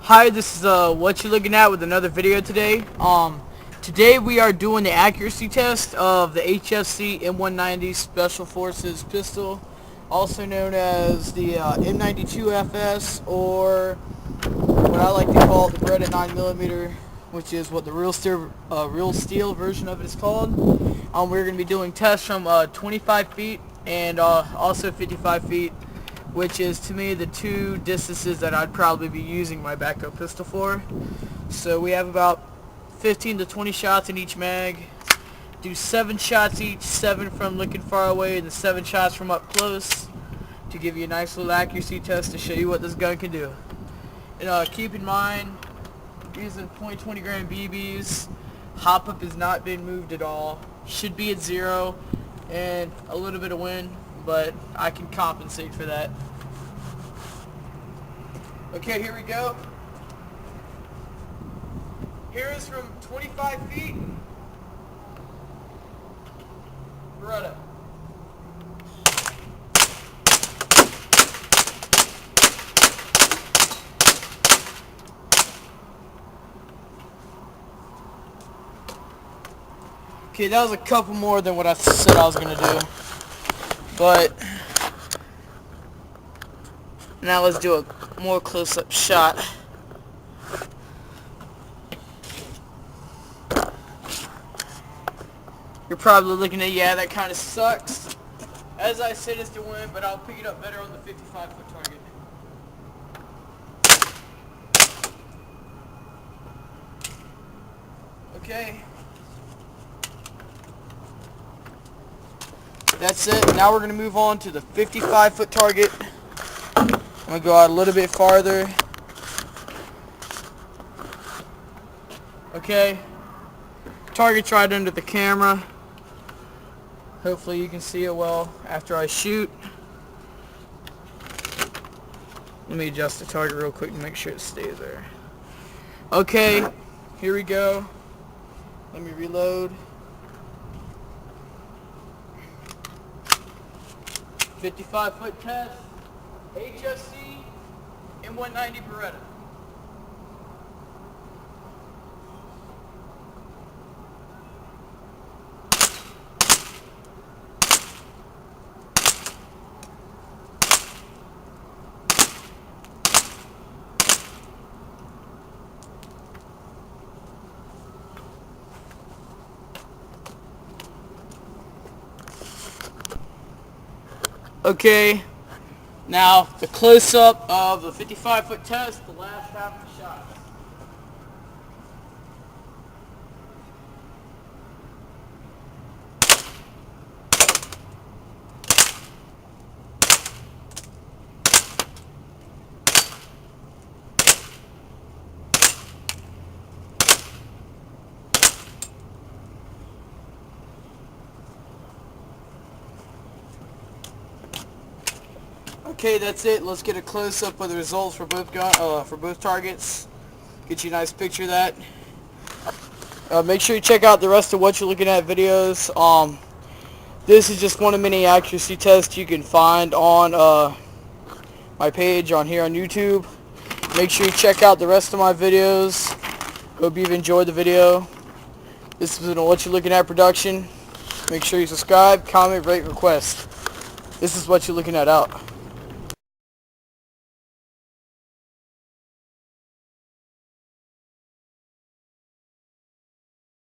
Hi, this is what you're looking at with another video today. Today we are doing the accuracy test of the HFC M190 Special Forces pistol, also known as the M92 FS, or what I like to call the Beretta 9mm, which is what the real steel version of it is called. We're going to be doing tests from 25 feet and also 55 feet. Which is, to me, the two distances that I'd probably be using my backup pistol for. So we have about 15 to 20 shots in each mag. Do 7 shots each, 7 from looking far away and 7 shots from up close, to give you a nice little accuracy test to show you what this gun can do. And keep in mind, using .20 gram BBs, hop-up has not been moved at all. Should be at 0 and a little bit of wind, but I can compensate for that. Okay, here we go. Here is from 25 feet. Beretta. Okay, that was a couple more than what I said I was going to do. But now let's do a more close-up shot. You're probably looking at, yeah, that kind of sucks. As I said, it's the win, but I'll pick it up better on the 55-foot target. Okay. That's it. Now we're going to move on to the 55-foot target. I'm going to go out a little bit farther. Okay. Target's right under the camera. Hopefully you can see it well after I shoot. Let me adjust the target real quick to make sure it stays there. Okay. Here we go. Let me reload. 55-foot test, HFC M190 Beretta. Okay, now the close-up of the 55-foot test, the last half of the shot. Okay, that's it. Let's get a close-up of the results for both targets. Get you a nice picture of that. Make sure you check out the rest of what you're looking at videos. This is just one of many accuracy tests you can find on my page on here on YouTube. Make sure you check out the rest of my videos. Hope you've enjoyed the video. This has been a What You're Looking At production. Make sure you subscribe, comment, rate, request. This is What You're Looking At out.